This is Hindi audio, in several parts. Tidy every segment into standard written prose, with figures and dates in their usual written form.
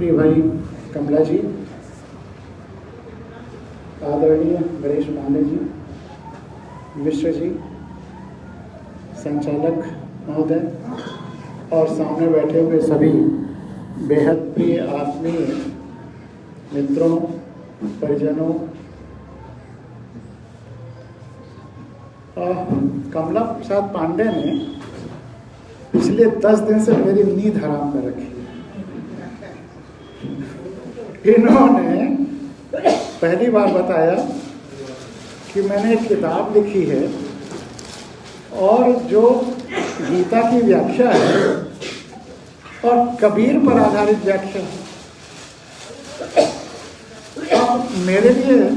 प्रिय भाई कमला जी, आदरणीय गणेश पांडे जी, मिश्र जी, संचालक महोदय और सामने बैठे हुए सभी बेहद प्रिय आत्मीय मित्रों, परिजनों, कमला प्रसाद पांडे ने पिछले 10 दिन से मेरी नींद हराम कर रखी है। इन्होंने पहली बार बताया कि मैंने एक किताब लिखी है और जो गीता की व्याख्या है और कबीर पर आधारित व्याख्या है। अब मेरे लिए,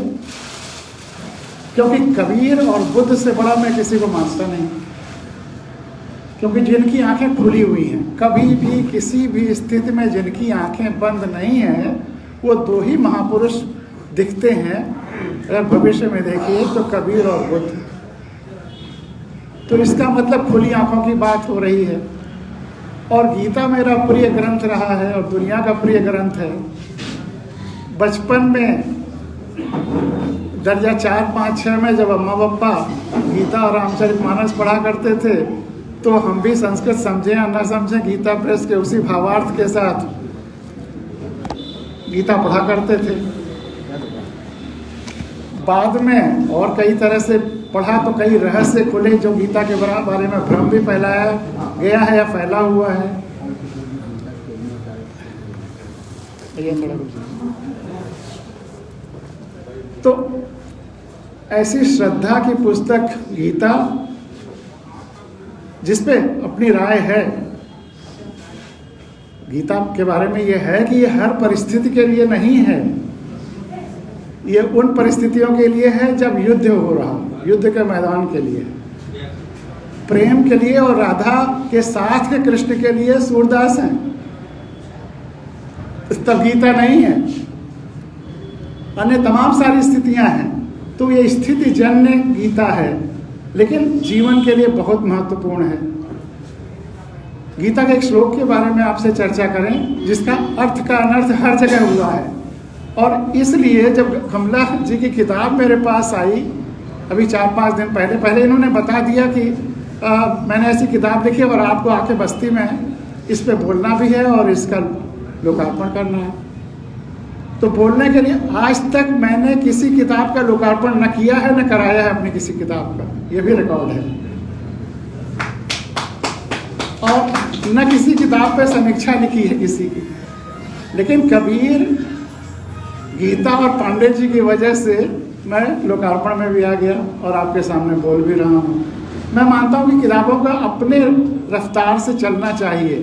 क्योंकि कबीर और बुद्ध से बड़ा मैं किसी को मानता नहीं, क्योंकि जिनकी आंखें खुली हुई हैं, कभी भी किसी भी स्थिति में जिनकी आंखें बंद नहीं हैं, वो दो ही महापुरुष दिखते हैं। अगर भविष्य में देखिए तो कबीर और बुद्ध। तो इसका मतलब खुली आंखों की बात हो रही है। और गीता मेरा प्रिय ग्रंथ रहा है और दुनिया का प्रिय ग्रंथ है। बचपन में दर्जा 4, 5, 6 में जब अम्मा पापा गीता और रामचरितमानस पढ़ा करते थे तो हम भी संस्कृत समझें या न समझें, गीता प्रेस के उसी भावार्थ के साथ गीता पढ़ा करते थे। बाद में और कई तरह से पढ़ा तो कई रहस्य खुले जो गीता के बारे में भ्रम भी फैलाया गया है या फैला हुआ है। तो ऐसी श्रद्धा की पुस्तक गीता, जिसपे अपनी राय है, गीता के बारे में यह है कि ये हर परिस्थिति के लिए नहीं है। ये उन परिस्थितियों के लिए है जब युद्ध हो रहा, युद्ध के मैदान के लिए, प्रेम के लिए और राधा के साथ के कृष्ण के लिए सूरदास हैं। तब गीता नहीं है। अन्य तमाम सारी स्थितियां हैं। तो ये स्थिति जन्य गीता है, लेकिन जीवन के लिए बहुत महत्वपूर्ण है। गीता के एक श्लोक के बारे में आपसे चर्चा करें जिसका अर्थ का अनर्थ हर जगह हुआ है। और इसलिए जब कमला जी की किताब मेरे पास आई अभी 4-5 दिन पहले इन्होंने बता दिया कि मैंने ऐसी किताब लिखी और आपको आके बस्ती में इस पे बोलना भी है और इसका लोकार्पण करना है। तो बोलने के लिए आज तक मैंने किसी किताब का लोकार्पण न किया है न कराया है अपनी किसी किताब का, ये भी रिकॉर्ड है। और न किसी किताब पे समीक्षा लिखी है किसी की। लेकिन कबीर, गीता और पांडे जी की वजह से मैं लोकार्पण में भी आ गया और आपके सामने बोल भी रहा हूँ। मैं मानता हूँ कि किताबों का अपने रफ्तार से चलना चाहिए।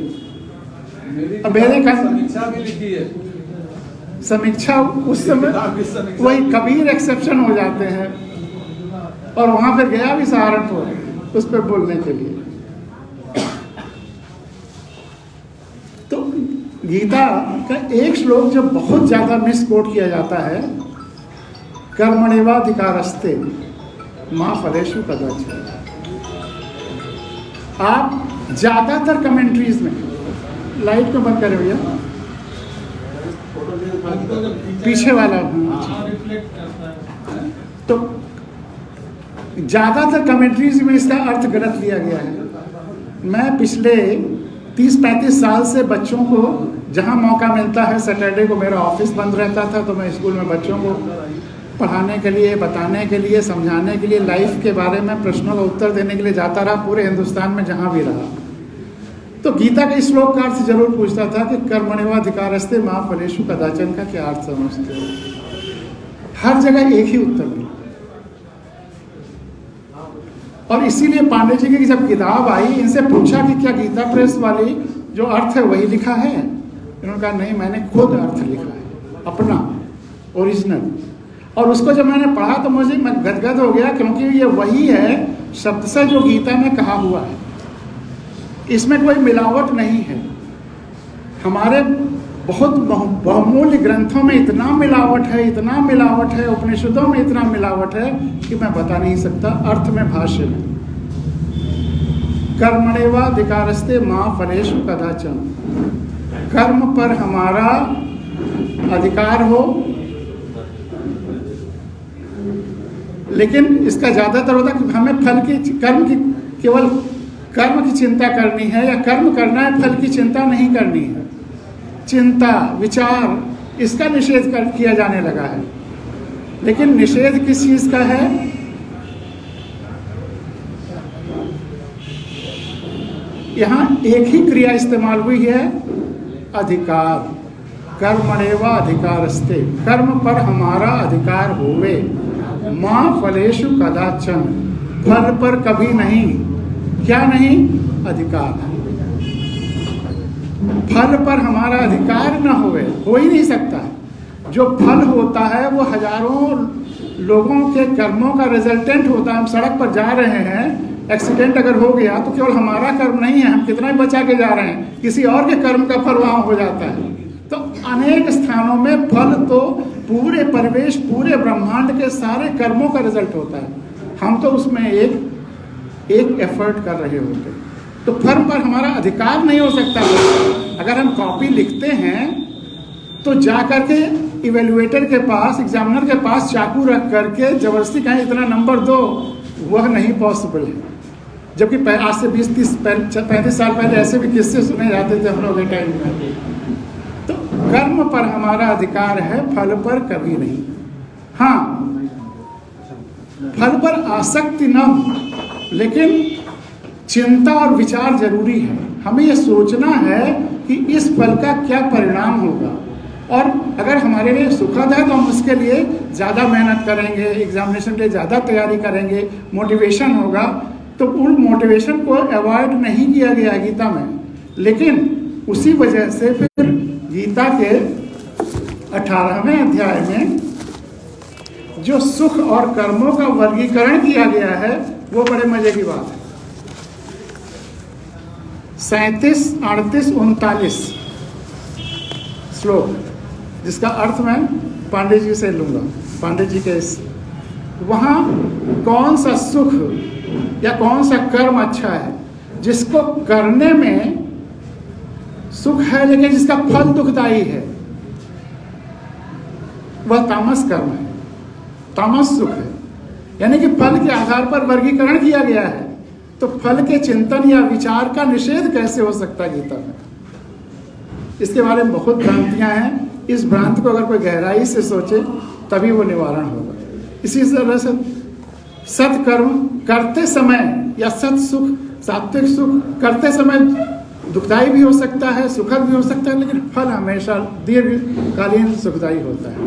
मेरे समीक्षा भी लिखी है। समीक्षा उस समय वही कबीर एक्सेप्शन हो जाते हैं और वहां पर गया भी सहारनपुर उस पर बोलने के लिए। तो गीता का एक श्लोक जो बहुत ज्यादा मिसकोट किया जाता है, कर्मण्येवाधिकारस्ते मा फलेषु कदाचन। आप ज्यादातर कमेंट्रीज में, लाइट को बंद करें भैया, पीछे वाला, तो ज्यादातर कमेंट्रीज में इसका अर्थ गलत लिया गया है। मैं पिछले 30-35 साल से बच्चों को जहां मौका मिलता है, सैटरडे को मेरा ऑफिस बंद रहता था तो मैं स्कूल में बच्चों को पढ़ाने के लिए, बताने के लिए, समझाने के लिए, लाइफ के बारे में प्रश्नों का उत्तर देने के लिए जाता रहा पूरे हिंदुस्तान में जहां भी रहा। तो गीता के श्लोक का अर्थ जरूर पूछता था कि कर्मण्येवाधिकारस्ते मा फलेषु कदाचन का क्या अर्थ समझते हो। हर जगह एक ही उत्तर मिला। और इसीलिए पांडे जी की जब किताब आई, इनसे पूछा कि क्या गीता प्रेस वाली जो अर्थ है वही लिखा है। इन्होंने कहा नहीं, मैंने खुद अर्थ लिखा है अपना ओरिजिनल। और उसको जब मैंने पढ़ा तो मुझे मैं गदगद हो गया, क्योंकि ये वही है शब्द से जो गीता में कहा हुआ है। इसमें कोई मिलावट नहीं है। हमारे बहुत बहुमूल्य ग्रंथों में इतना मिलावट है, उपनिषदों में इतना मिलावट है कि मैं बता नहीं सकता। अर्थ में, भाष्य में, कर्मण्येवाधिकारस्ते मा फलेषु कदाचन, कर्म पर हमारा अधिकार हो, लेकिन इसका ज़्यादातर होता है कि हमें फल की केवल कर्म की चिंता करनी है, या कर्म करना है, फल की चिंता नहीं करनी है। चिंता, विचार, इसका निषेध किया जाने लगा है। लेकिन निषेध किस चीज़ का है? यहाँ एक ही क्रिया इस्तेमाल हुई है, अधिकार। कर्मणेवा अधिकारस्ते, कर्म पर हमारा अधिकार होवे, माँ फलेषु कदाचन, फल पर कभी नहीं। क्या नहीं? अधिकार। फल पर हमारा अधिकार न होवे, हो ही नहीं सकता। जो फल होता है वो हजारों लोगों के कर्मों का रिजल्टेंट होता है। हम सड़क पर जा रहे हैं, एक्सीडेंट अगर हो गया तो केवल हमारा कर्म नहीं है, हम कितना ही बचा के जा रहे हैं, किसी और के कर्म का फल वहाँ हो जाता है। तो अनेक स्थानों में फल तो पूरे परिवेश, पूरे ब्रह्मांड के सारे कर्मों का रिजल्ट होता है। हम तो उसमें एक एफर्ट कर रहे होते। तो फल पर हमारा अधिकार नहीं हो सकता। अगर हम कॉपी लिखते हैं तो जा करके इवेल्युएटर के पास, एग्जामिनर के पास चाकू रख करके जबरदस्ती कहें इतना नंबर दो, वह नहीं पॉसिबल है। जबकि आज से 20-35 साल पहले ऐसे भी किस्से सुने जाते थे हम लोग के टाइम में। तो कर्म पर हमारा अधिकार है, फल पर कभी नहीं। हाँ, फल पर आसक्ति न हो, लेकिन चिंता और विचार जरूरी है। हमें यह सोचना है कि इस फल का क्या परिणाम होगा, और अगर हमारे लिए सुखद है तो हम उसके लिए ज़्यादा मेहनत करेंगे, एग्जामिनेशन के लिए ज़्यादा तैयारी करेंगे, मोटिवेशन होगा। तो उन मोटिवेशन को अवॉइड नहीं किया गया गीता में, लेकिन उसी वजह से फिर गीता के 18वें अध्याय में जो सुख और कर्मों का वर्गीकरण किया गया है वो बड़े मजे की बात है। 37, 38, 39 श्लोक, जिसका अर्थ मैं पांडे जी से लूंगा, पांडे जी के वहाँ कौन सा सुख या कौन सा कर्म अच्छा है? जिसको करने में सुख है लेकिन जिसका फल दुखदाई है, वह तामस कर्म है, तामस सुख है। यानी कि फल के आधार पर वर्गीकरण किया गया है। तो फल के चिंतन या विचार का निषेध कैसे हो सकता है गीता में? इसके बारे में बहुत भ्रांतियां हैं। इस भ्रांति को अगर कोई गहराई से सोचे तभी वो निवारण होगा। इसी तरह से सत्कर्म करते समय या सत सुख, सात्विक सुख करते समय दुखदाई भी हो सकता है, सुखद भी हो सकता है, लेकिन फल हमेशा दीर्घकालीन सुखदायी होता है।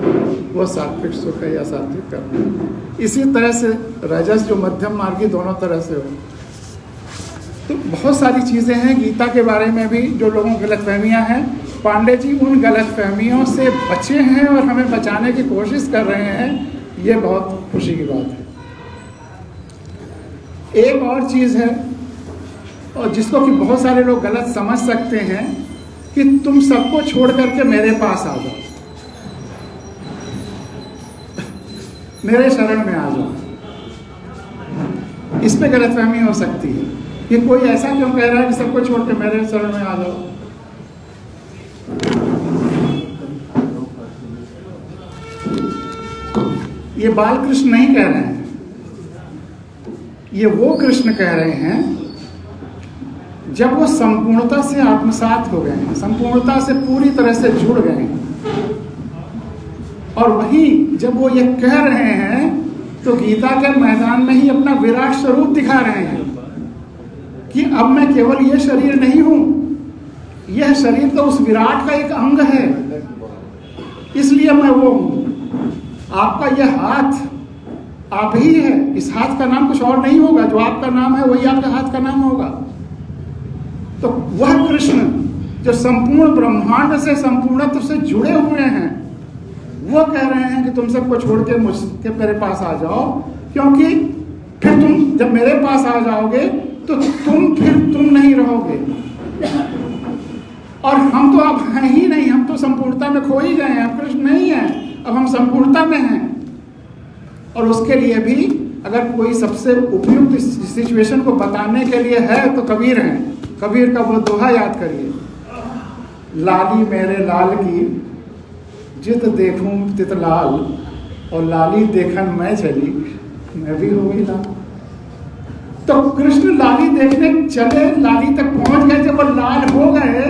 वो सात्विक सुख है या सात्विक कर्म। इसी तरह से रजस जो मध्यम मार्गी दोनों तरह से हो। तो बहुत सारी चीज़ें हैं गीता के बारे में भी जो लोगों की गलतफहमियां हैं। पांडे जी उन गलतफहमियों से बचे हैं और हमें बचाने की कोशिश कर रहे हैं। ये बहुत खुशी की बात है। एक और चीज़ है, और जिसको कि बहुत सारे लोग गलत समझ सकते हैं, कि तुम सबको छोड़ करके मेरे पास आ जाओ, मेरे शरण में आ जाओ। इस पे गलतफहमी हो सकती है कि कोई ऐसा क्यों कह रहा है कि सबको छोड़ के मेरे शरण में आ जाओ। ये बाल कृष्ण नहीं कह रहे हैं, ये वो कृष्ण कह रहे हैं जब वो संपूर्णता से आत्मसात हो गए हैं, संपूर्णता से पूरी तरह से जुड़ गए हैं। और वहीं जब वो ये कह रहे हैं तो गीता के मैदान में ही अपना विराट स्वरूप दिखा रहे हैं कि अब मैं केवल ये शरीर नहीं हूं, यह शरीर तो उस विराट का एक अंग है, इसलिए मैं वो हूं। आपका यह हाथ आप ही है, इस हाथ का नाम कुछ और नहीं होगा, जो आपका नाम है वही आपका हाथ का नाम होगा। तो वह कृष्ण जो संपूर्ण ब्रह्मांड से संपूर्णत्व से जुड़े हुए हैं, वो कह रहे हैं कि तुम सबको छोड़ के मुझके मेरे पास आ जाओ, क्योंकि फिर तुम जब मेरे पास आ जाओगे तो तुम नहीं रहोगे। और हम तो अब हैं ही नहीं, हम तो संपूर्णता में खो ही गए हैं, अब कृष्ण नहीं है, अब हम संपूर्णता में हैं। और उसके लिए भी अगर कोई सबसे उपयुक्त सिचुएशन को बताने के लिए है तो कबीर हैं। कबीर का वो दोहा याद करिए, लाली मेरे लाल की जित देखूं तित लाल, और लाली देखन मैं चली, मैं भी हो गई लाल। तो कृष्ण लाली देखने चले, लाली तक पहुंच गए। जब वो लाल हो गए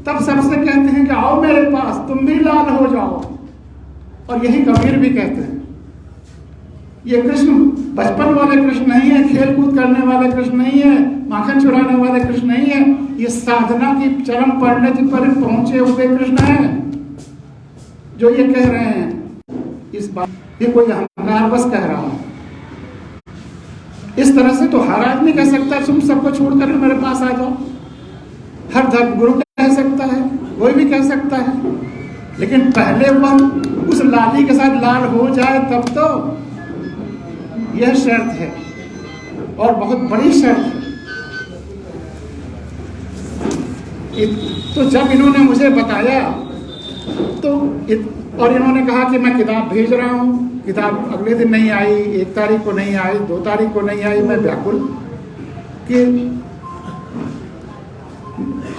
तब सबसे कहते हैं कि आओ मेरे पास, तुम भी लाल हो जाओ। और यही कबीर भी कहते हैं। ये कृष्ण बचपन वाले कृष्ण नहीं है, खेल कूद करने वाले कृष्ण नहीं है, माखन चुराने वाले कृष्ण नहीं है। ये साधना की चरम परिणति पर पहुंचे हुए कृष्ण हैं जो ये कह रहे हैं। इस बात ये कोई अहंकार बस कह रहा है। इस तरह से तो हर आदमी कह सकता है तुम सबको छोड़कर मेरे पास आ जाओ। हर धर्म गुरु कह सकता है, कोई भी कह सकता है। लेकिन पहले वह उस लाली के साथ लाल हो जाए तब तो यह शर्त है, और बहुत बड़ी शर्त है। तो जब इन्होंने मुझे बताया तो और इन्होंने कहा कि मैं किताब भेज रहा हूँ, किताब अगले दिन नहीं आई, 1 तारीख को नहीं आई, 2 तारीख को नहीं आई। मैं व्याकुल कि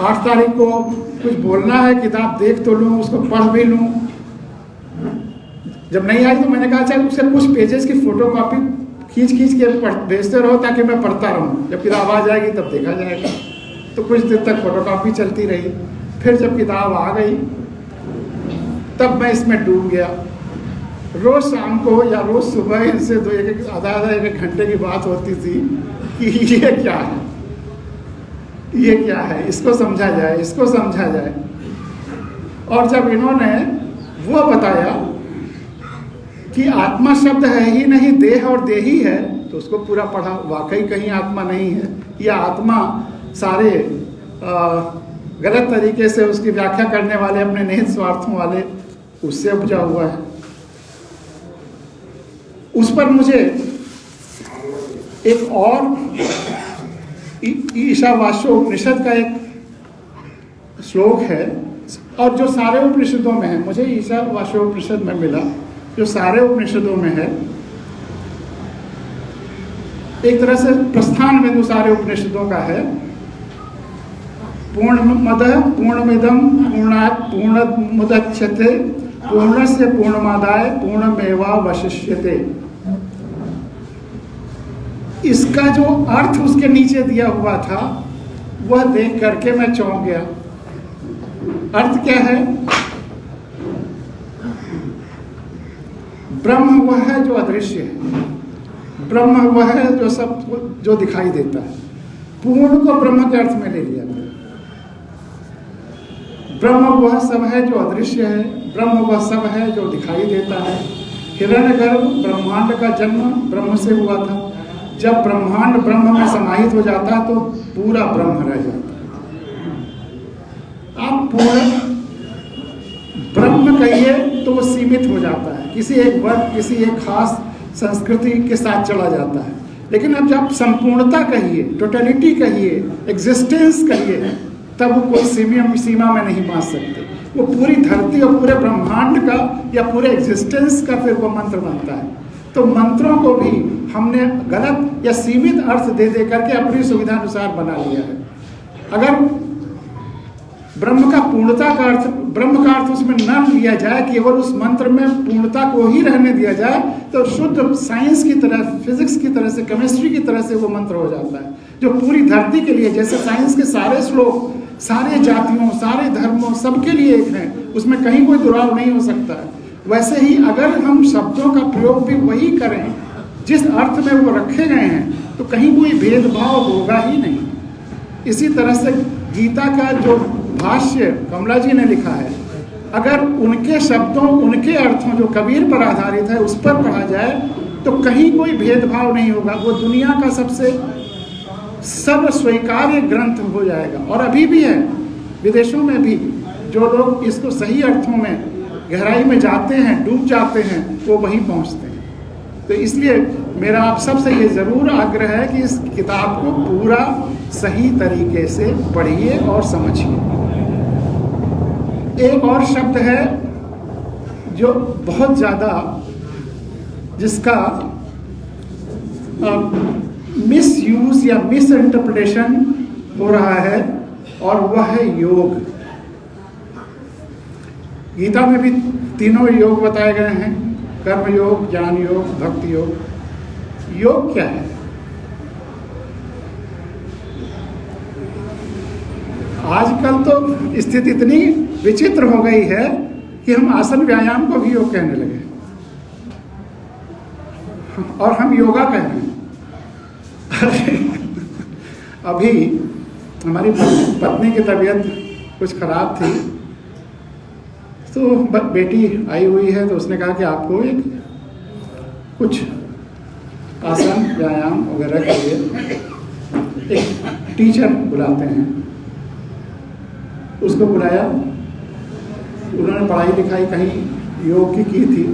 8 तारीख को कुछ बोलना है, किताब देख तो लूँ, उसको पढ़ भी लूँ। जब नहीं आई तो मैंने कहा अच्छा उससे कुछ पेजेस की फोटोकॉपी खींच के भेजते रहो ताकि मैं पढ़ता रहूँ। जब किताब आ जाएगी तब देखा जाएगा। तो कुछ देर तक फोटोकॉपी चलती रही। फिर जब किताब आ गई तब मैं इसमें डूब गया। रोज शाम को या रोज सुबह इनसे आधा एक घंटे की बात होती थी कि ये क्या है, ये क्या है, इसको समझा जाए, इसको समझा जाए। और जब इन्होंने वो बताया कि आत्मा शब्द है ही नहीं, देह और देही है, तो उसको पूरा पढ़ा। वाकई कहीं आत्मा नहीं है, या आत्मा सारे गलत तरीके से उसकी व्याख्या करने वाले, अपने निहित स्वार्थों वाले, उससे उपजा हुआ है। उस पर मुझे एक और ईशावास्योपनिषद का एक श्लोक है, और जो सारे उपनिषदों में है, मुझे ईशावास्योपनिषद में मिला, जो सारे उपनिषदों में है। एक तरह से प्रस्थान बिंदु सारे उपनिषदों का है। पूर्णमदः पूर्णमिदं पूर्णात् पूर्णमुदच्यते पूर्णस्य पूर्णमादाय पूर्णमेवावशिष्यते। इसका जो अर्थ उसके नीचे दिया हुआ था वह देख करके मैं चौंक गया। अर्थ क्या है? ब्रह्म वह है जो अदृश्य है, ब्रह्म वह है जो सब जो दिखाई देता है। पूर्ण को ब्रह्म के अर्थ में ले लिया गया। ब्रह्म वह सब है जो अदृश्य है, ब्रह्म वह सब है जो दिखाई देता है। हिरण्यगर्भ ब्रह्मांड का जन्म ब्रह्म से हुआ था। जब ब्रह्मांड ब्रह्म में समाहित हो जाता है तो पूरा ब्रह्म रह जाता है। आप पूर्ण ब्रह्म कहिए तो वो सीमित हो जाता है, किसी एक वर्ग, किसी एक खास संस्कृति के साथ चला जाता है। लेकिन अब जब संपूर्णता कहिए, टोटलिटी कहिए, एग्जिस्टेंस कहिए, तब वो कोई सीमा में नहीं बांध सकते। वो पूरी धरती और पूरे ब्रह्मांड का या पूरे एग्जिस्टेंस का फिर वो मंत्र बनता है। तो मंत्रों को भी हमने गलत या सीमित अर्थ दे करके अपनी सुविधा अनुसार बना लिया है। अगर ब्रह्म का पूर्णता का अर्थ, ब्रह्म का अर्थ उसमें न लिया जाए, केवल उस मंत्र में पूर्णता को ही रहने दिया जाए, तो शुद्ध साइंस की तरह, फिजिक्स की तरह से, केमिस्ट्री की तरह से वो मंत्र हो जाता है, जो पूरी धरती के लिए, जैसे साइंस के सारे श्लोक सारे जातियों, सारे धर्मों, सबके लिए एक है, उसमें कहीं कोई दुराव नहीं हो सकता है। वैसे ही अगर हम शब्दों का प्रयोग भी वही करें जिस अर्थ में वो रखे गए हैं, तो कहीं कोई भेदभाव होगा ही नहीं। इसी तरह से गीता का जो भाष्य कमला जी ने लिखा है, अगर उनके शब्दों, उनके अर्थों जो कबीर पर आधारित है, उस पर पढ़ा जाए तो कहीं कोई भेदभाव नहीं होगा। वो दुनिया का सबसे सर्व स्वीकार्य ग्रंथ हो जाएगा। और अभी भी है, विदेशों में भी जो लोग इसको सही अर्थों में गहराई में जाते हैं, डूब जाते हैं, वो वहीं पहुंचते हैं। तो इसलिए मेरा आप सबसे ये ज़रूर आग्रह है कि इस किताब को पूरा सही तरीके से पढ़िए और समझिए। एक और शब्द है जो बहुत ज़्यादा, जिसका मिस यूज या मिस इंटरप्रिटेशन हो रहा है, और वह है योग। गीता में भी तीनों योग बताए गए हैं, कर्म योग, ज्ञान योग, भक्ति योग। योग क्या है? आजकल तो स्थिति इतनी विचित्र हो गई है कि हम आसन व्यायाम को भी योग कहने लगे और हम योगा कह रहे हैं। अभी हमारी पत्नी की तबीयत कुछ खराब थी, तो बेटी आई हुई है, तो उसने कहा कि आपको एक कुछ आसन व्यायाम वगैरह के लिए एक टीचर बुलाते हैं। उसको बुलाया, उन्होंने पढ़ाई लिखाई कहीं योग की थी।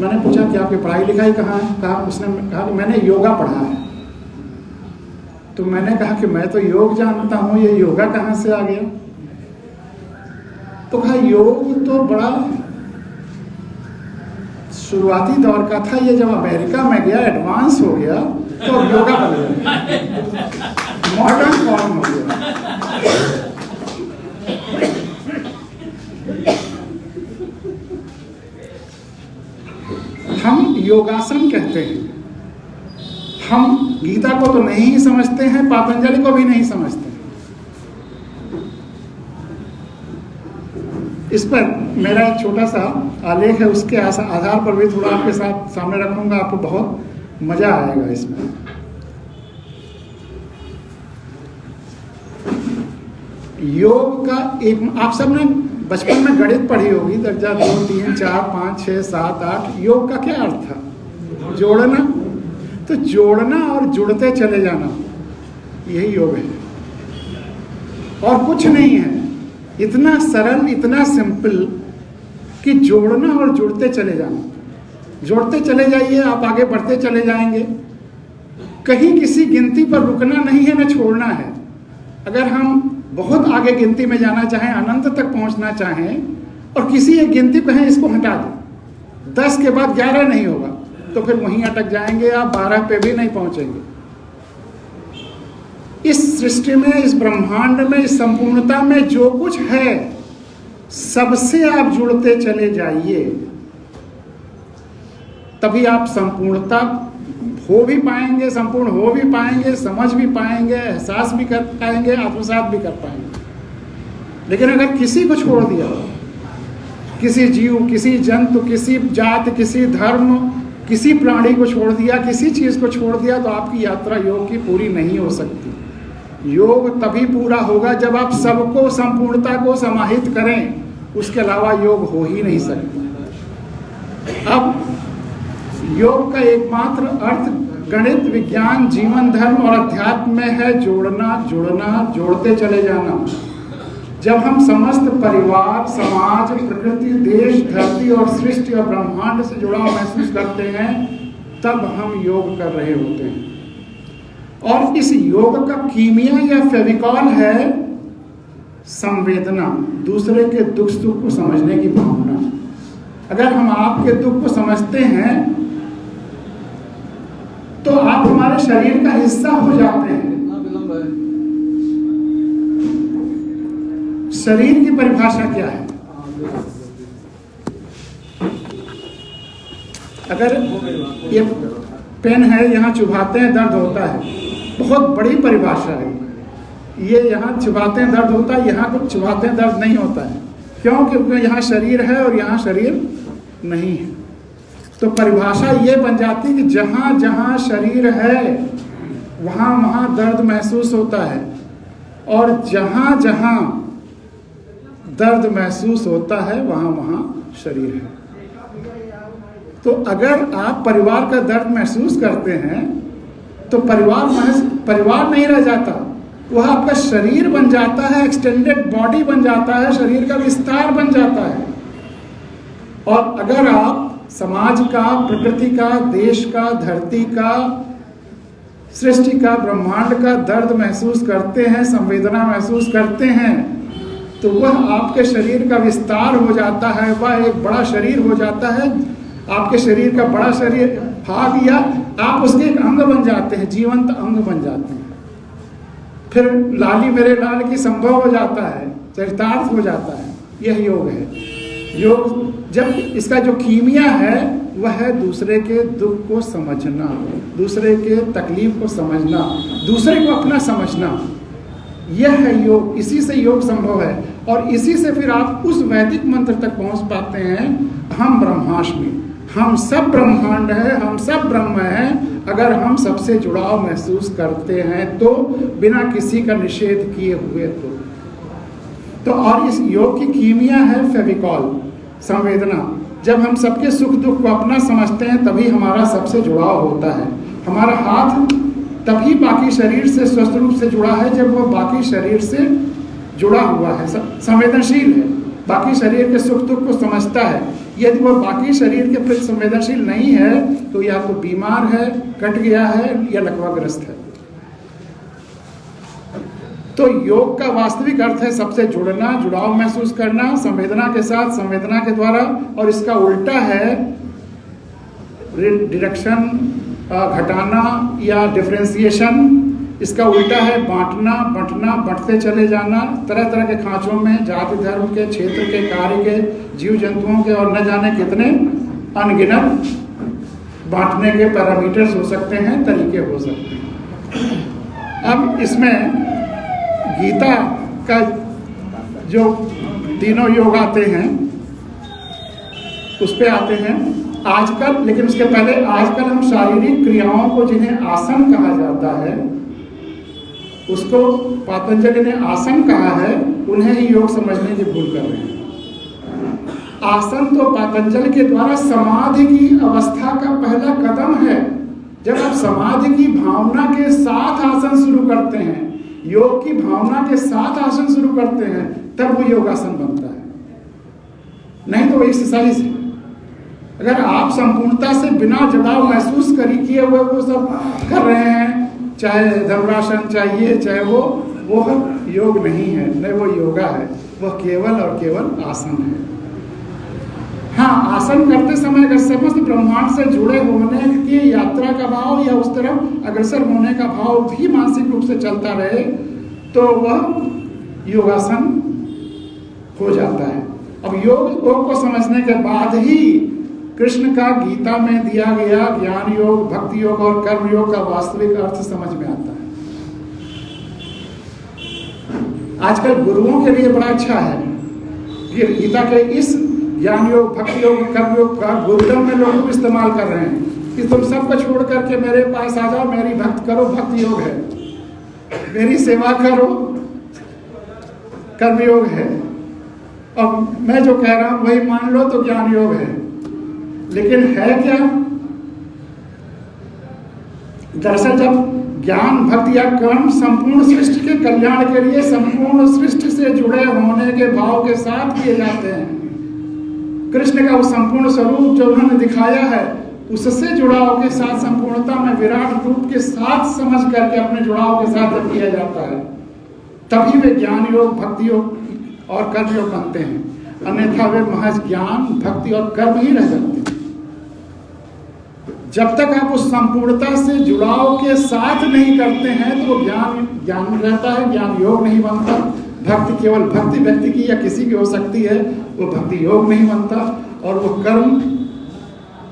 मैंने पूछा कि आपकी पढ़ाई लिखाई कहाँ है? कहा, उसने कहा कि मैंने योगा पढ़ा है। तो मैंने कहा कि मैं तो योग जानता हूँ, ये योगा कहाँ से आ गया? तो कहा योग तो बड़ा शुरुआती दौर का था, ये जब अमेरिका में गया एडवांस हो गया तो योगा बन गया, मॉडर्न फॉर्म हो गया। हम योगासन कहते हैं। हम गीता को तो नहीं समझते हैं, पातंजलि को भी नहीं समझते। इस पर मेरा एक छोटा सा आलेख है, उसके आधार पर भी थोड़ा आपके साथ सामने रखूंगा, आपको बहुत मजा आएगा इसमें। योग का एक, आप सब ने बचपन में गणित पढ़ी होगी, दर्जा 2, 3, 4, 5, 6, 7, 8। योग का क्या अर्थ था? जोड़ना। तो जोड़ना और जुड़ते चले जाना, यही योग है और कुछ नहीं है। इतना सरल, इतना सिंपल कि जोड़ना और जुड़ते चले जाना। जोड़ते चले जाइए, आप आगे बढ़ते चले जाएंगे। कहीं किसी गिनती पर रुकना नहीं है, न छोड़ना है। अगर हम बहुत आगे गिनती में जाना चाहें, अनंत तक पहुंचना चाहें, और किसी एक गिनती पे हैं इसको हटा दें, 10 के बाद 11 नहीं होगा, तो फिर वहीं अटक जाएंगे, आप 12 पे भी नहीं पहुंचेंगे। इस सृष्टि में, इस ब्रह्मांड में, इस संपूर्णता में जो कुछ है, सबसे आप जुड़ते चले जाइए, तभी आप संपूर्णता हो भी पाएंगे, संपूर्ण हो भी पाएंगे, समझ भी पाएंगे, एहसास भी कर पाएंगे, आत्मसात भी कर पाएंगे। लेकिन अगर किसी को छोड़ दिया, किसी जीव, किसी जंतु, किसी जाति, किसी धर्म, किसी प्राणी को छोड़ दिया, किसी चीज को छोड़ दिया, तो आपकी यात्रा योग की पूरी नहीं हो सकती। योग तभी पूरा होगा जब आप सबको, संपूर्णता को समाहित करें, उसके अलावा योग हो ही नहीं सकता। अब योग का एकमात्र अर्थ गणित, विज्ञान, जीवन, धर्म और अध्यात्म में है जोड़ना, जुड़ना, जोड़ते चले जाना। जब हम समस्त परिवार, समाज, प्रकृति, देश, धरती और सृष्टि और ब्रह्मांड से जुड़ाव महसूस करते हैं, तब हम योग कर रहे होते हैं। और इस योग का कीमिया या फेविकॉल है संवेदना, दूसरे के दुख सुख को समझने की भावना। अगर हम आपके दुख को समझते हैं तो आप हमारे शरीर का हिस्सा हो जाते हैं। शरीर की परिभाषा क्या है? अगर ये पेन है, यहाँ चुभाते हैं दर्द होता है, बहुत बड़ी परिभाषा है। ये यहाँ चुभाते हैं दर्द होता है, यहाँ कुछ चुभाते हैं दर्द नहीं होता है। क्यों? क्योंकि यहाँ शरीर है और यहाँ शरीर नहीं है। तो परिभाषा ये बन जाती है कि जहाँ जहाँ शरीर है वहाँ वहाँ दर्द महसूस होता है, और जहाँ जहाँ दर्द महसूस होता है वहाँ वहाँ शरीर है। तो अगर आप परिवार का दर्द महसूस करते हैं तो परिवार नहीं रह जाता, वह आपका शरीर बन जाता है, एक्सटेंडेड बॉडी बन जाता है, शरीर का विस्तार बन जाता है। और अगर आप समाज का, प्रकृति का, देश का, धरती का, सृष्टि का, ब्रह्मांड का दर्द महसूस करते हैं, संवेदना महसूस करते हैं, तो वह आपके शरीर का विस्तार हो जाता है, वह एक बड़ा शरीर हो जाता है। आपके शरीर का बड़ा शरीर भाग, या आप उसके एक अंग बन जाते हैं, जीवंत अंग बन जाते हैं। फिर लाली मेरे लाल की संभव हो जाता है, चरितार्थ हो जाता है। यह योग है। योग जब इसका जो कीमिया है वह है दूसरे के दुख को समझना, दूसरे के तकलीफ को समझना, दूसरे को अपना समझना। यह है योग, इसी से योग संभव है। और इसी से फिर आप उस वैदिक मंत्र तक पहुंच पाते हैं, हम ब्रह्मास्मि, हम सब ब्रह्मांड है, हम सब ब्रह्म हैं। अगर हम सबसे जुड़ाव महसूस करते हैं तो, बिना किसी का निषेध किए हुए तो और इस योग की कीमिया है फेविकॉल, संवेदना। जब हम सबके सुख दुख को अपना समझते हैं तभी हमारा सबसे जुड़ाव होता है। हमारा हाथ तभी बाकी शरीर से स्वस्थ रूप से जुड़ा है जब वह बाकी शरीर से जुड़ा हुआ है, संवेदनशील है, बाकी शरीर के सुख दुख को समझता है। यदि वह बाकी शरीर के प्रति संवेदनशील नहीं है तो या तो बीमार है, कट गया है या लकवाग्रस्त है। तो योग का वास्तविक अर्थ है सबसे जुड़ना, जुड़ाव महसूस करना, संवेदना के साथ, संवेदना के द्वारा। और इसका उल्टा है डिडक्शन, घटाना या डिफरेंशिएशन। इसका उल्टा है बांटना, बंटना, बंटते चले जाना, तरह तरह के खांचों में, जाति धर्म के, क्षेत्र के, कार्य के, जीव जंतुओं के और न जाने कितने अनगिनत बांटने के पैरामीटर्स हो सकते हैं, तरीके हो सकते हैं। अब इसमें गीता का जो तीनों योग आते हैं उस पे आते हैं आजकल। लेकिन उसके पहले आजकल हम शारीरिक क्रियाओं को जिन्हें आसन कहा जाता है, उसको पातंजलि ने आसन कहा है, उन्हें ही योग समझने की भूल कर रहे हैं। आसन तो पातंजलि के द्वारा समाधि की अवस्था का पहला कदम है। जब आप समाधि की भावना के साथ आसन शुरू करते हैं, योग की भावना के साथ आसन शुरू करते हैं, तब वो योगासन बनता है, नहीं तो वो एक्सरसाइज है। अगर आप संपूर्णता से बिना जुड़ाव महसूस किए हुए वो सब कर रहे हैं, चाहे धनुरासन चाहिए, चाहे वो योग नहीं है, नहीं वो योगा है, वह केवल और केवल आसन है। हाँ, आसन करते समय अगर समस्त ब्रह्मांड से जुड़े होने की यात्रा का भाव या उस तरफ अग्रसर होने का भाव भी मानसिक रूप से चलता रहे तो वह योगासन हो जाता है। अब योग को समझने के बाद ही कृष्ण का गीता में दिया गया ज्ञान योग, भक्ति योग और कर्म योग का वास्तविक अर्थ समझ में आता है। आजकल गुरुओं के लिए बड़ा अच्छा है, ये गीता के इस ज्ञान योग, भक्ति योग, कर्म योग का गुरुकुल में लोग इस्तेमाल कर रहे हैं कि तुम सबको छोड़ करके मेरे पास आ जाओ, मेरी भक्ति करो, भक्ति योग है, मेरी सेवा करो, कर्म योग है, और मैं जो कह रहा हूं वही मान लो तो ज्ञान योग है। लेकिन है क्या? दरअसल जब ज्ञान, भक्ति या कर्म संपूर्ण सृष्टि के कल्याण के लिए संपूर्ण सृष्टि से जुड़े होने के भाव के साथ किए जाते हैं, कृष्ण का वो संपूर्ण स्वरूप जो उन्होंने दिखाया है उससे जुड़ाव के साथ, संपूर्णता में विराट रूप के साथ समझ करके अपने जुड़ाव के साथ जब किया जाता है, तभी वे ज्ञान योग, भक्ति योग और कर्म योग बनते हैं। अन्यथा वे महज ज्ञान, भक्ति और कर्म ही रह जाते हैं। जब तक आप उस संपूर्णता से जुड़ाव के साथ नहीं करते हैं तो वो ज्ञान रहता है, ज्ञान योग नहीं बनता। भक्ति केवल भक्ति व्यक्ति की या किसी की हो सकती है, वो भक्ति योग नहीं बनता। और वो कर्म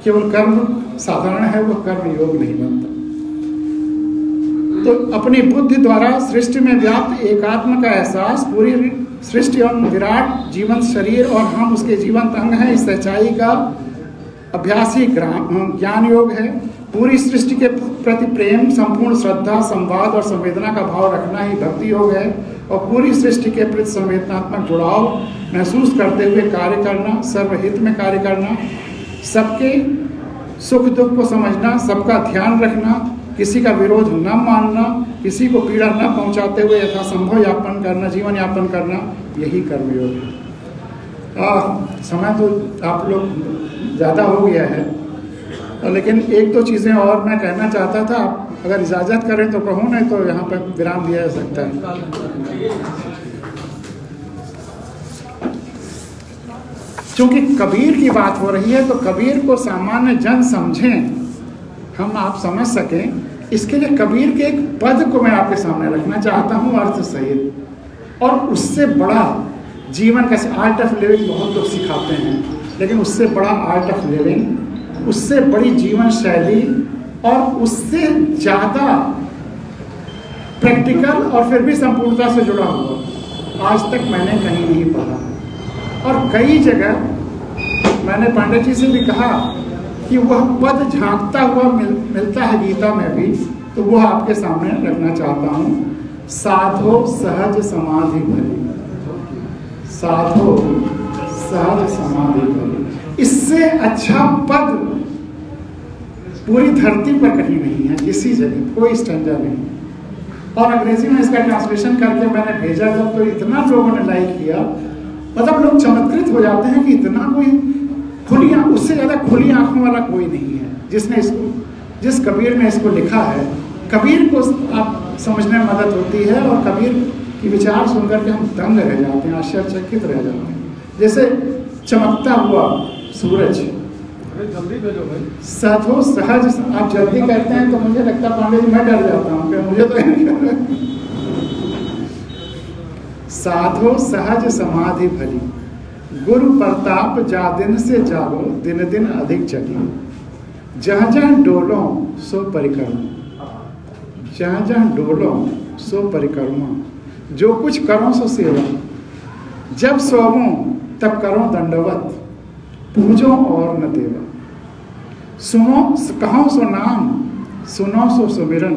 केवल कर्म साधारण है, वो कर्म योग नहीं बनता। तो अपनी बुद्धि द्वारा सृष्टि में व्याप्त एकात्म का एहसास, पूरी सृष्टि और विराट जीवंत शरीर और हम उसके जीवंत अंग हैं, इस सच्चाई का अभ्यास ही ज्ञान योग है। पूरी सृष्टि के प्रति प्रेम, संपूर्ण श्रद्धा, संवाद और संवेदना का भाव रखना ही भक्ति योग है। और पूरी सृष्टि के प्रति संवेदनात्मक जुड़ाव महसूस करते हुए कार्य करना, सर्वहित में कार्य करना, सबके सुख दुख को समझना, सबका ध्यान रखना, किसी का विरोध न मानना, किसी को पीड़ा न पहुंचाते हुए यथासंभव यापन करना, जीवन यापन करना, यही कर्मयोग है। समय तो आप लोग ज़्यादा हो गया है, लेकिन एक दो चीज़ें और मैं कहना चाहता था। अगर इजाज़त करें तो कहूँ, नहीं तो यहाँ पर विराम दिया जा सकता है। चूँकि कबीर की बात हो रही है तो कबीर को सामान्य जन समझें, हम आप समझ सकें, इसके लिए कबीर के एक पद को मैं आपके सामने रखना चाहता हूँ अर्थ सहित। और उससे बड़ा जीवन कैसे, आर्ट ऑफ लिविंग बहुत लोग सिखाते हैं, लेकिन उससे बड़ा आर्ट ऑफ लिविंग, उससे बड़ी जीवन शैली और उससे ज़्यादा प्रैक्टिकल और फिर भी संपूर्णता से जुड़ा हुआ आज तक मैंने कहीं नहीं पढ़ा। और कई जगह मैंने पांडे जी से भी कहा कि वह पद झांकता हुआ मिलता है गीता में भी, तो वह आपके सामने रखना चाहता हूँ। साधो सहज समाधि भली, साधो सहज समाधि भली। इससे अच्छा पद पूरी धरती पर कहीं नहीं है, किसी जगह कोई स्टैंडर्ड नहीं। और अंग्रेजी में इसका ट्रांसलेशन करके मैंने भेजा जब, तो इतना लोगों ने लाइक किया, मतलब लोग चमत्कृत हो जाते हैं कि इतना कोई खुली, उससे ज़्यादा खुली आंखों वाला कोई नहीं है जिसने इसको, जिस कबीर ने इसको लिखा है। कबीर को आप समझने में मदद होती है और कबीर की विचार सुनकर के हम दंग रह जाते हैं, आश्चर्यचकित रह जाते हैं, जैसे चमकता हुआ सूरज। जल्दी भेजो भाई। साधो सहज, आप जल्दी कहते हैं तो मुझे लगता है पांडे जी मैं डर जाता हूँ, मुझे तो साधो सहज समाधि भली, गुरु प्रताप जा दिन से जागो, दिन दिन अधिक जगी। जहाँ जहाँ डोलो सो परिक्रमा, जहाँ जहाँ डोलो सो परिक्रमा, जो कुछ करो सो सेवा, जब सोवो तब करो दंडवत, पूजो और न देवा। सुनो कहो सो नाम, सुनो सो सुमिरन,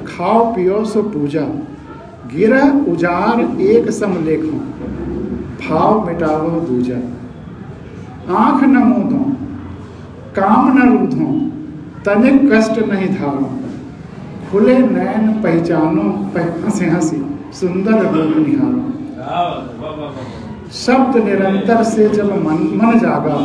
खाओ पियो सो पूजा, गिरह उजार एक सम लेखो, भाव मिटावो दूजा। आँख न मूंदो, काम न रूधो, तनिक कष्ट नहीं धारो, खुले नैन पहचानो, हंसी हंसी सुंदर रूप निहारो। शब्द निरंतर से जब मन जागा,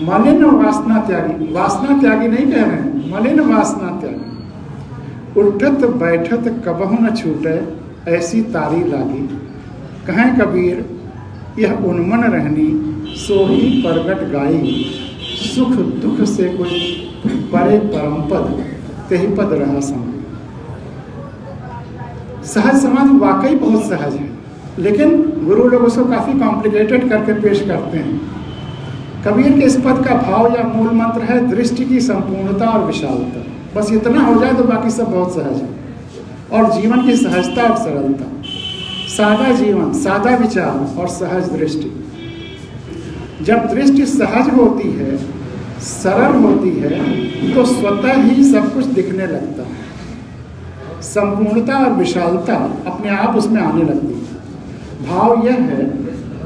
मलिन वासना त्यागी, वासना त्यागी नहीं कह रहे हैं, मलिन वासना त्यागी। उठत बैठत कबहु न छूटे, ऐसी तारी लागी, कहें कबीर यह उन्मन रहनी, सो ही प्रगट गाई। सुख दुख से कोई परे परम पद, तेहि पद रहा सम। सहज समाधि वाकई बहुत सहज है, लेकिन गुरु लोग उसको काफ़ी कॉम्प्लिकेटेड करके पेश करते हैं। कबीर के इस पद का भाव या मूल मंत्र है दृष्टि की संपूर्णता और विशालता। बस इतना हो जाए तो बाकी सब बहुत सहज है। और जीवन की सहजता और सरलता, सादा जीवन, सादा विचार और सहज दृष्टि। जब दृष्टि सहज होती है, सरल होती है, तो स्वतः ही सब कुछ दिखने लगता है। संपूर्णता और विशालता अपने आप उसमें आने लगती है। भाव यह है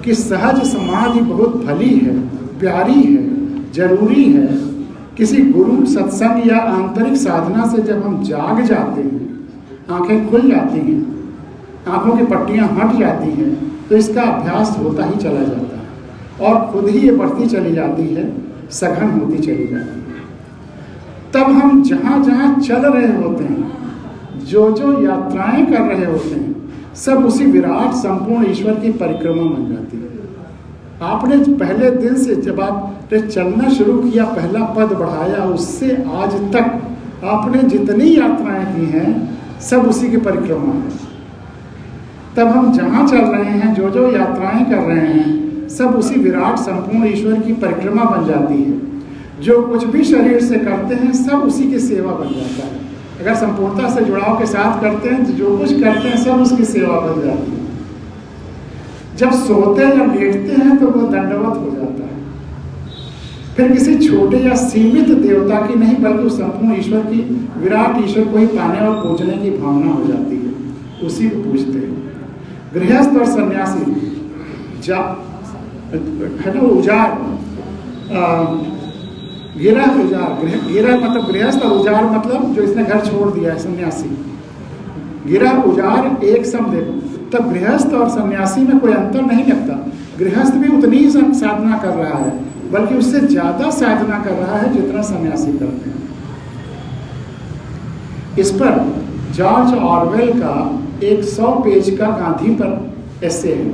कि सहज समाधि बहुत भली है, प्यारी है, जरूरी है। किसी गुरु सत्संग या आंतरिक साधना से जब हम जाग जाते हैं, आंखें खुल जाती हैं, आंखों की पट्टियां हट जाती हैं, तो इसका अभ्यास होता ही चला जाता है और खुद ही ये बढ़ती चली जाती है, सघन होती चली जाती है। तब हम जहाँ जहाँ चल रहे होते हैं, जो जो यात्राएं कर रहे होते हैं, सब उसी विराट संपूर्ण ईश्वर की परिक्रमा बन जाती है। आपने पहले दिन से जब आपने चलना शुरू किया, पहला पद बढ़ाया, उससे आज तक आपने जितनी यात्राएं की हैं, सब उसी की परिक्रमा है। तब हम जहाँ चल रहे हैं, जो जो यात्राएं कर रहे हैं, सब उसी विराट संपूर्ण ईश्वर की परिक्रमा बन जाती है। जो कुछ भी शरीर से करते हैं, सब उसी की सेवा बन जाता है। अगर संपूर्णता से जुड़ाव के साथ करते हैं, तो जो कुछ करते हैं सब उसकी सेवा बन जाती है। जब सोते या लेटते हैं तो वो दंडवत हो जाता है। फिर किसी छोटे या सीमित देवता की नहीं, बल्कि उस संपूर्ण ईश्वर की, विराट ईश्वर को ही पाने और पूजने की भावना हो जाती है, उसी को पूजते हैं। गृहस्थ और सन्यासी है ना, उजार, गिरा उजार, गिरा मतलब गृहस्थ और उजार मतलब जो इसने घर छोड़ दिया है, सन्यासी। गिरा उजार एक सम देखो, तब गृहस्थ और सन्यासी में कोई अंतर नहीं लगता। गृहस्थ भी उतनी ही साधना कर रहा है, बल्कि उससे ज्यादा साधना कर रहा है जितना सन्यासी करते हैं। इस पर जॉर्ज ऑरवेल का एक 100 पेज का गांधी पर एसे है।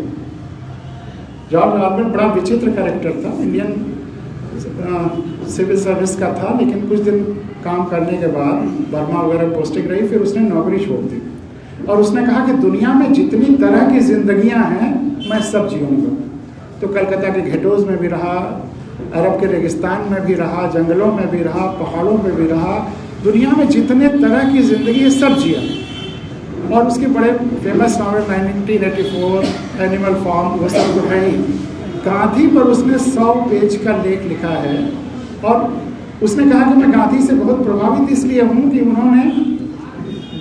जॉर्ज ऑरवेल बड़ा विचित्र कैरेक्टर था, इंडियन सिविल सर्विस का था, लेकिन कुछ दिन काम करने के बाद बर्मा वगैरह पोस्टिंग रही, फिर उसने नौकरी छोड़ दी और उसने कहा कि दुनिया में जितनी तरह की जिंदगियां हैं मैं सब जीऊँगा। तो कलकत्ता के घाटों में भी रहा, अरब के रेगिस्तान में भी रहा, जंगलों में भी रहा, पहाड़ों में भी रहा, दुनिया में जितने तरह की ज़िंदगी है सब जिया। और उसके बड़े फेमस नॉवल 1984 एनिमल फार्म वो सब तो है ही। गांधी पर उसने 100 पेज का लेख लिखा है और उसने कहा कि मैं गांधी से बहुत प्रभावित इसलिए हूँ कि उन्होंने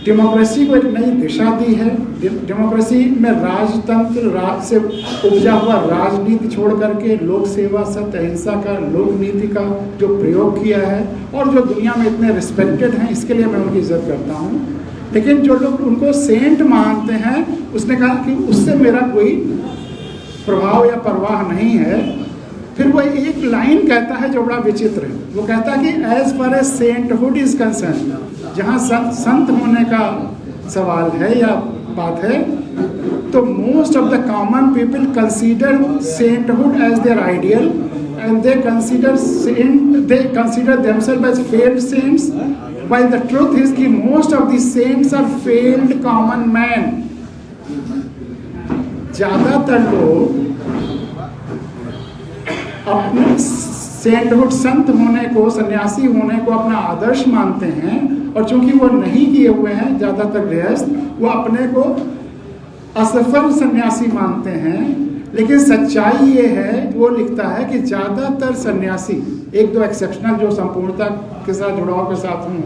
डेमोक्रेसी को एक नई दिशा दी है। डेमोक्रेसी में राजतंत्र से उपजा हुआ राजनीति छोड़ करके लोक सेवा, सत्य, अहिंसा का, लोक नीति का जो प्रयोग किया है और जो दुनिया में इतने रिस्पेक्टेड हैं, इसके लिए मैं उनकी इज्जत करता हूँ। लेकिन जो लोग उनको सेंट मानते हैं, उसने कहा कि उससे मेरा कोई प्रभाव या परवाह नहीं है। फिर वो एक लाइन कहता है जो बड़ा विचित्र है। वो कहता है कि as far as sainthood is concern, जहाँ संत होने का सवाल है या बात है, तो most of the common people consider sainthood as their ideal and they consider themselves as failed saints, while the truth is कि most of the saints are failed common man. ज्यादातर लोग अपने सेंटहुड, संत होने को, सन्यासी होने को अपना आदर्श मानते हैं और चूंकि वो नहीं किए हुए हैं ज़्यादातर गृहस्थ, वो अपने को असफल सन्यासी मानते हैं। लेकिन सच्चाई ये है, वो लिखता है कि ज़्यादातर सन्यासी, एक दो एक्सेप्शनल जो संपूर्णता के साथ जुड़ाव के साथ हूँ,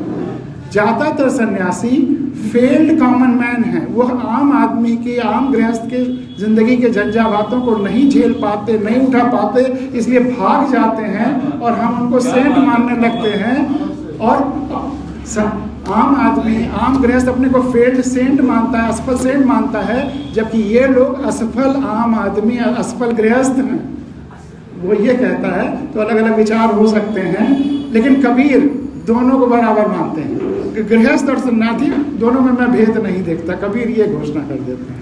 ज़्यादातर सन्यासी फेल्ड कॉमन मैन हैं। वो आम आदमी के, आम गृहस्थ के जिंदगी के झंझावातों को नहीं झेल पाते, नहीं उठा पाते, इसलिए भाग जाते हैं और हम उनको सेंट मानने लगते हैं। और आम आदमी, आम गृहस्थ अपने को फेल्ड सेंट मानता है, असफल सेंट मानता है, जबकि ये लोग असफल आम आदमी, असफल गृहस्थ हैं। वो ये कहता है। तो अलग अलग विचार हो सकते हैं, लेकिन कबीर दोनों को बराबर मानते हैं। गृहस्थ और सन्यासी दोनों में मैं भेद नहीं देखता, कबीर ये घोषणा कर देते हैं।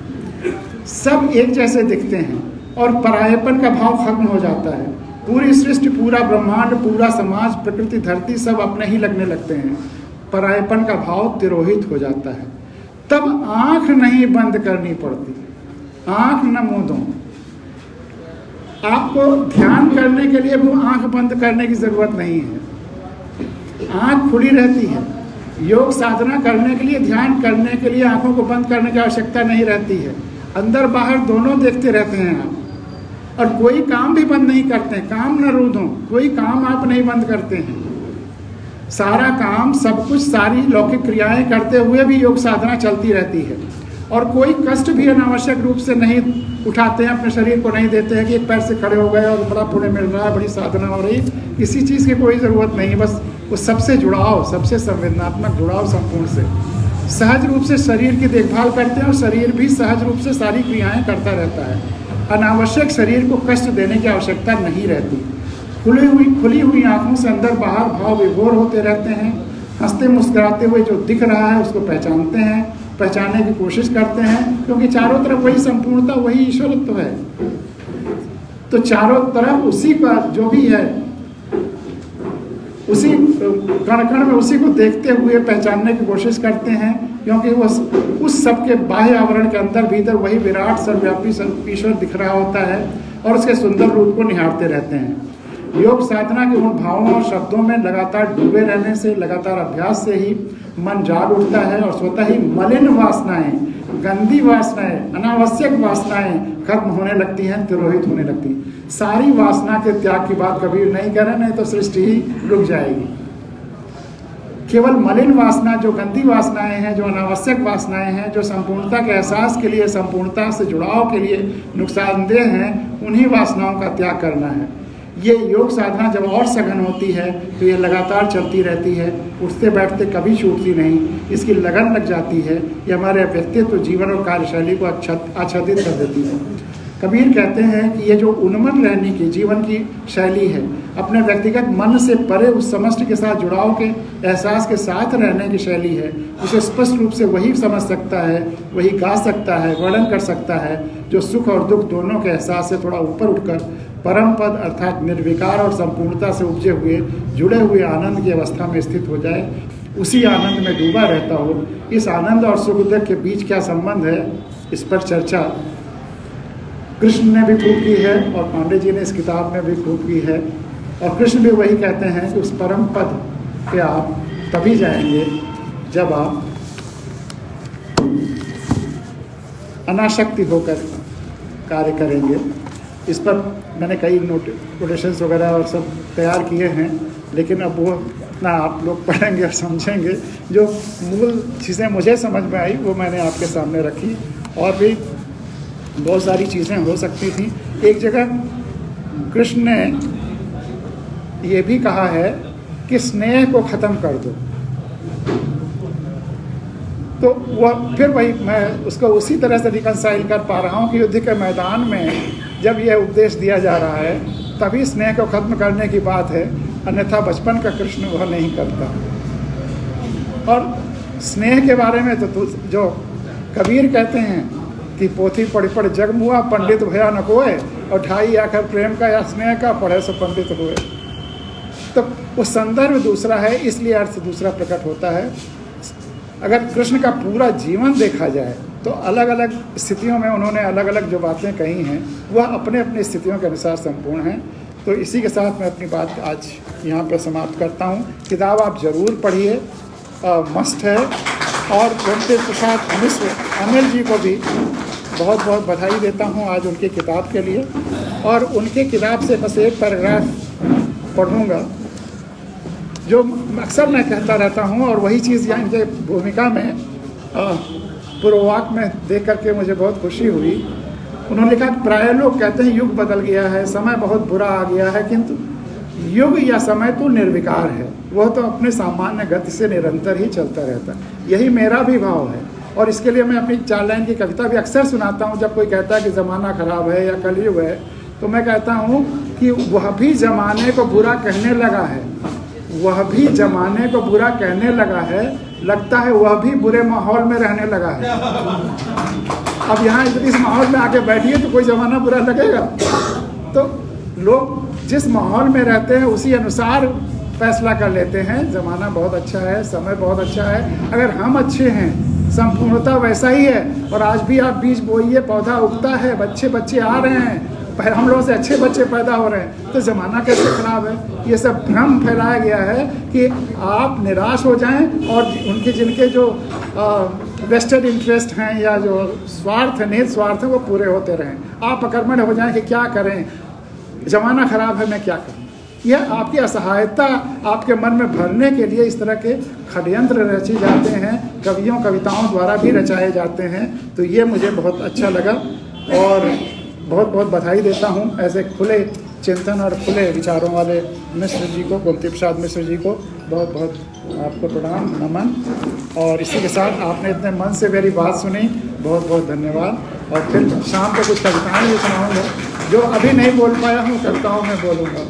सब एक जैसे दिखते हैं और परायेपन का भाव खत्म हो जाता है। पूरी सृष्टि, पूरा ब्रह्मांड, पूरा समाज, प्रकृति, धरती सब अपने ही लगने लगते हैं। परायेपन का भाव तिरोहित हो जाता है। तब आंख नहीं बंद करनी पड़ती, आंख न मूंदो। आपको ध्यान करने के लिए वो आंख बंद करने की जरूरत नहीं है, आंख खुली रहती है। योग साधना करने के लिए, ध्यान करने के लिए आंखों को बंद करने की आवश्यकता नहीं रहती है। अंदर बाहर दोनों देखते रहते हैं आप, और कोई काम भी बंद नहीं करते हैं। काम न रूधो, कोई काम आप नहीं बंद करते हैं। सारा काम, सब कुछ, सारी लौकिक क्रियाएं करते हुए भी योग साधना चलती रहती है। और कोई कष्ट भी अनावश्यक रूप से नहीं उठाते हैं, अपने शरीर को नहीं देते हैं कि एक पैर से खड़े हो गए और बड़ा पुण्य मिल रहा है, बड़ी साधना हो रही। किसी चीज़ की कोई ज़रूरत नहीं है। बस वो सबसे जुड़ाव, सबसे संवेदनात्मक जुड़ाव संपूर्ण से, सहज रूप से शरीर की देखभाल करते हैं और शरीर भी सहज रूप से सारी क्रियाएं करता रहता है। अनावश्यक शरीर को कष्ट देने की आवश्यकता नहीं रहती। खुली हुई आंखों से अंदर बाहर भाव विभोर होते रहते हैं। हंसते मुस्कुराते हुए जो दिख रहा है उसको पहचानते हैं, पहचानने की कोशिश करते हैं, क्योंकि चारों तरफ वही संपूर्णता, वही ईश्वरत्व है। तो चारों तरफ उसी का जो भी है, उसी कण कण में उसी को देखते हुए पहचानने की कोशिश करते हैं, क्योंकि वो उस सब के बाह्य आवरण के अंदर भीतर वही विराट सर्वव्यापी ईश्वर दिख रहा होता है और उसके सुंदर रूप को निहारते रहते हैं। योग साधना के उन भावों और शब्दों में लगातार डूबे रहने से, लगातार अभ्यास से ही मन जाग उठता है और स्वतः ही मलिन वासनाएं, गंदी वासनाएं, अनावश्यक वासनाएं खत्म होने लगती हैं, तिरोहित होने लगती हैं। सारी वासना के त्याग की बात कबीर नहीं करें, नहीं तो सृष्टि ही रुक जाएगी। केवल मलिन वासना, जो गंदी वासनाएं हैं, जो अनावश्यक वासनाएं हैं, जो संपूर्णता के एहसास के लिए, संपूर्णता से जुड़ाव के लिए नुकसानदेह हैं, उन्हीं वासनाओं का त्याग करना है। ये योग साधना जब और सघन होती है तो ये लगातार चलती रहती है, उठते बैठते कभी छूटती नहीं। इसकी लगन लग जाती है, ये हमारे व्यक्तित्व, जीवन और कार्यशैली को आच्छादित कर देती है। कबीर कहते हैं कि ये जो उन्मन रहने की जीवन की शैली है, अपने व्यक्तिगत मन से परे उस समष्टि के साथ जुड़ाव के एहसास के साथ रहने की शैली है, उसे स्पष्ट रूप से वही समझ सकता है, वही गा सकता है, वर्णन कर सकता है, जो सुख और दुख दोनों के एहसास से थोड़ा ऊपर उठकर परम पद अर्थात निर्विकार और संपूर्णता से उपजे हुए, जुड़े हुए आनंद की अवस्था में स्थित हो जाए। उसी आनंद में डूबा रहता हो। इस आनंद और सुख दुख के बीच क्या संबंध है, इस पर चर्चा कृष्ण ने भी खूब की है और पांडे जी ने इस किताब में भी खूब की है। और कृष्ण भी वही कहते हैं कि उस परम पद पे आप तभी जाएंगे जब आप अनासक्ति होकर कार्य करेंगे। इस पर मैंने कई नोटेशंस वगैरह और सब तैयार किए हैं, लेकिन अब वो ना आप लोग पढ़ेंगे और समझेंगे। जो मूल चीज़ें मुझे समझ में आई वो मैंने आपके सामने रखी, और भी बहुत सारी चीज़ें हो सकती थी। एक जगह कृष्ण ने ये भी कहा है कि स्नेह को ख़त्म कर दो, तो वह फिर वही मैं उसको उसी तरह से रिकंसाइल कर पा रहा हूँ कि युद्ध के मैदान में जब यह उपदेश दिया जा रहा है तभी स्नेह को खत्म करने की बात है, अन्यथा बचपन का कृष्ण वह नहीं करता। और स्नेह के बारे में तो जो कबीर कहते हैं कि पोथी पढ़ पढ़ जग मुआ, पंडित भया न कोय, और ढाई आखिर प्रेम का या स्नेह का, पढ़े सो पंडित हुए। तो वो संदर्भ दूसरा है, इसलिए अर्थ दूसरा प्रकट होता है। अगर कृष्ण का पूरा जीवन देखा जाए तो अलग अलग स्थितियों में उन्होंने अलग अलग जो बातें कही हैं वह अपने अपनी स्थितियों के अनुसार संपूर्ण हैं। तो इसी के साथ मैं अपनी बात आज यहाँ पर समाप्त करता हूँ। किताब आप ज़रूर पढ़िए, मस्ट है। और वेंकटेश प्रसाद मिश्र अनिल जी को भी बहुत बहुत बधाई देता हूँ आज उनकी किताब के लिए। और उनके किताब से बस एक पैराग्राफ पढ़ूँगा जो अक्सर मैं कहता रहता हूँ, और वही चीज़ यहाँ इनके भूमिका में पूर्ववाक में देख करके मुझे बहुत खुशी हुई। उन्होंने लिखा कि प्राय लोग कहते हैं युग बदल गया है, समय बहुत बुरा आ गया है, किंतु युग या समय तो निर्विकार है, वह तो अपने सामान्य गति से निरंतर ही चलता रहता है। यही मेरा भी भाव है, और इसके लिए मैं अपनी 4 लाइन की कविता भी अक्सर सुनाता हूँ। जब कोई कहता है कि ज़माना ख़राब है या कलयुग है, तो मैं कहता हूँ कि वह भी ज़माने को बुरा कहने लगा है, वह भी ज़माने को बुरा कहने लगा है, लगता है वह भी बुरे माहौल में रहने लगा है। अब यहाँ इस माहौल में आके बैठिए तो कोई ज़माना बुरा लगेगा। तो लोग जिस माहौल में रहते हैं उसी अनुसार फैसला कर लेते हैं। ज़माना बहुत अच्छा है, समय बहुत अच्छा है, अगर हम अच्छे हैं, संपूर्णता वैसा ही है। और आज भी आप बीज बोइए, पौधा उगता है, बच्चे आ रहे हैं, हम लोगों से अच्छे बच्चे पैदा हो रहे हैं, तो ज़माना कैसे ख़राब है। ये सब भ्रम फैलाया गया है कि आप निराश हो जाएं और उनके जिनके जो वेस्टेड इंटरेस्ट हैं या जो स्वार्थ है, निहित स्वार्थ है, वो पूरे होते रहें। आप अकर्मण्य हो जाएं कि क्या करें, ज़माना ख़राब है, मैं क्या करूं। यह आपकी असहायता आपके मन में भरने के लिए इस तरह के षड्यंत्र रचे जाते हैं, कवियों कविताओं द्वारा भी रचाए जाते हैं। तो ये मुझे बहुत अच्छा लगा और बहुत बहुत बधाई देता हूँ ऐसे खुले चिंतन और खुले विचारों वाले मिश्र जी को, गोमती प्रसाद मिश्र जी को बहुत बहुत आपको प्रणाम, नमन। और इसी के साथ आपने इतने मन से मेरी बात सुनी, बहुत बहुत धन्यवाद। और फिर शाम को कुछ कविताएँ भी सुनाऊँगा, जो अभी नहीं बोल पाया हूँ कविताओं में बोलूँगा।